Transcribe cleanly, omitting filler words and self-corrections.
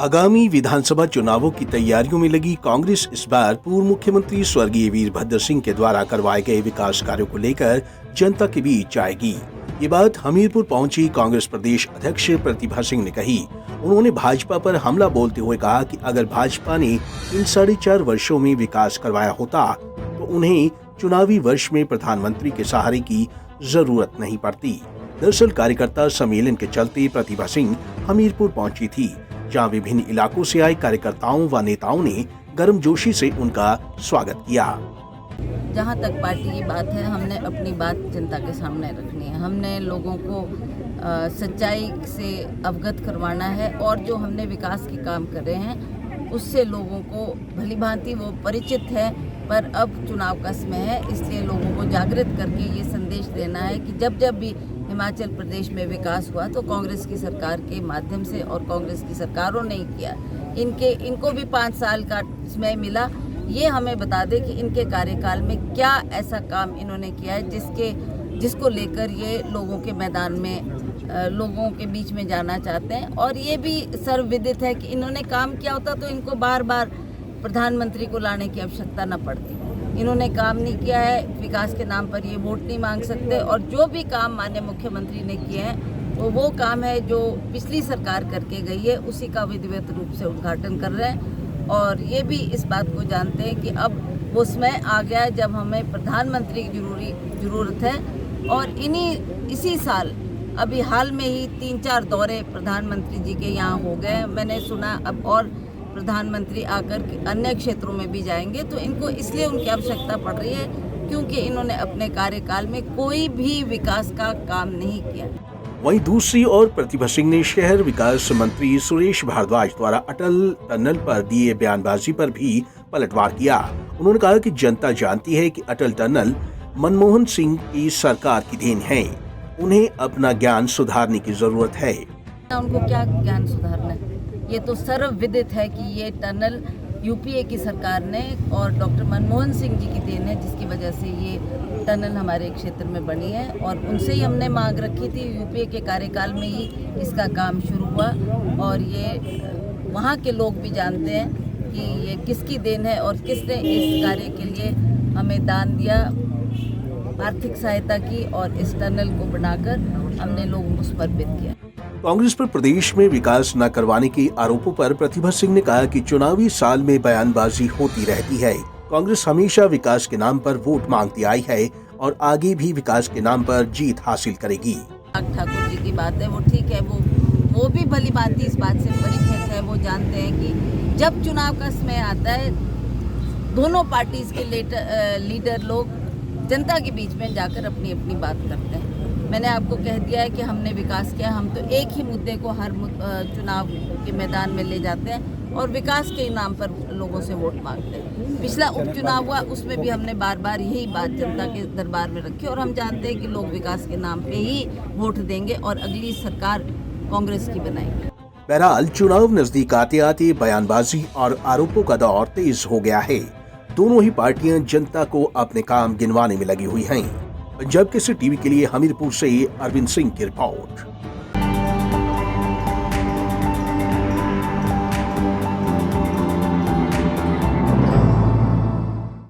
आगामी विधानसभा चुनावों की तैयारियों में लगी कांग्रेस इस बार पूर्व मुख्यमंत्री स्वर्गीय वीरभद्र सिंह के द्वारा करवाए गए विकास कार्यों को लेकर जनता के बीच जाएगी। ये बात हमीरपुर पहुंची कांग्रेस प्रदेश अध्यक्ष प्रतिभा सिंह ने कही। उन्होंने भाजपा पर हमला बोलते हुए कहा कि अगर भाजपा ने इन 4.5 वर्षों में विकास करवाया होता तो उन्हें चुनावी वर्ष में प्रधानमंत्री के सहारे की जरूरत नहीं पड़ती। दरअसल कार्यकर्ता सम्मेलन के चलते प्रतिभा सिंह हमीरपुर पहुंची थी, जहां विभिन्न इलाकों से आए कार्यकर्ताओं व नेताओं ने गर्मजोशी से उनका स्वागत किया। जहां तक पार्टी की बात है, हमने अपनी बात जनता के सामने रखनी है। हमने लोगों को सच्चाई से अवगत करवाना है और जो हमने विकास के काम कर रहे हैं उससे लोगों को भली भांति वो परिचित है। पर अब चुनाव का समय है, इसलिए लोगों को जागृत करके ये संदेश देना है कि जब जब भी हिमाचल प्रदेश में विकास हुआ तो कांग्रेस की सरकार के माध्यम से, और कांग्रेस की सरकारों ने ही किया। इनको भी 5 साल का समय मिला। ये हमें बता दे कि इनके कार्यकाल में क्या ऐसा काम इन्होंने किया है जिसको लेकर ये लोगों के मैदान में, लोगों के बीच में जाना चाहते हैं। और ये भी सर्वविदित है कि इन्होंने काम किया होता तो इनको बार बार प्रधानमंत्री को लाने की आवश्यकता न पड़ती। इन्होंने काम नहीं किया है, विकास के नाम पर ये वोट नहीं मांग सकते। और जो भी काम माननीय मुख्यमंत्री ने किए हैं वो काम है जो पिछली सरकार करके गई है, उसी का विधिवत रूप से उद्घाटन कर रहे हैं। और ये भी इस बात को जानते हैं कि अब वो समय आ गया है जब हमें प्रधानमंत्री की ज़रूरत है। और इसी साल अभी हाल में ही 3-4 दौरे प्रधानमंत्री जी के यहाँ हो गए। मैंने सुना अब और प्रधानमंत्री आकर के अन्य क्षेत्रों में भी जाएंगे, तो इनको इसलिए उनकी आवश्यकता पड़ रही है क्योंकि इन्होंने अपने कार्यकाल में कोई भी विकास का काम नहीं किया। वहीं दूसरी ओर प्रतिभा सिंह ने शहर विकास मंत्री सुरेश भारद्वाज द्वारा अटल टनल पर दिए बयानबाजी पर भी पलटवार किया। उन्होंने कहा कि जनता जानती है कि अटल टनल मनमोहन सिंह की सरकार की देन है, उन्हें अपना ज्ञान सुधारने की जरूरत है। उनको क्या ज्ञान सुधारना है? ये तो सर्वविदित है कि ये टनल यूपीए की सरकार ने और डॉक्टर मनमोहन सिंह जी की देन है, जिसकी वजह से ये टनल हमारे क्षेत्र में बनी है। और उनसे ही हमने मांग रखी थी, यूपीए के कार्यकाल में ही इसका काम शुरू हुआ। और ये वहाँ के लोग भी जानते हैं कि ये किसकी देन है और किसने इस कार्य के लिए हमें दान दिया, आर्थिक सहायता की, और इस टनल को बनाकर हमने लोगों को समर्पित किया। कांग्रेस पर प्रदेश में विकास न करवाने के आरोपों पर प्रतिभा सिंह ने कहा कि चुनावी साल में बयानबाजी होती रहती है। कांग्रेस हमेशा विकास के नाम पर वोट मांगती आई है और आगे भी विकास के नाम पर जीत हासिल करेगी। ठाकुर जी की बात है, वो ठीक है, वो भी भली भांति इस बात से परिचित है। वो जानते हैं कि जब चुनाव का समय आता है दोनों पार्टीज के लीडर लोग जनता के बीच में जाकर अपनी अपनी बात करते हैं। मैंने आपको कह दिया है कि हमने विकास किया। हम तो एक ही मुद्दे को हर चुनाव के मैदान में ले जाते हैं और विकास के नाम पर लोगों से वोट मांगते हैं। पिछला उपचुनाव हुआ, उसमें भी हमने बार बार यही बात जनता के दरबार में रखी। और हम जानते हैं कि लोग विकास के नाम पे ही वोट देंगे और अगली सरकार कांग्रेस की बनाएंगे। बहरहाल चुनाव नजदीक आते आते बयानबाजी और आरोपों का दौर तेज हो गया है। दोनों ही पार्टियां जनता को अपने काम गिनवाने में लगी हुई हैं। पंजाब केसरी टीवी के लिए हमीरपुर से अरविंद सिंह की रिपोर्ट।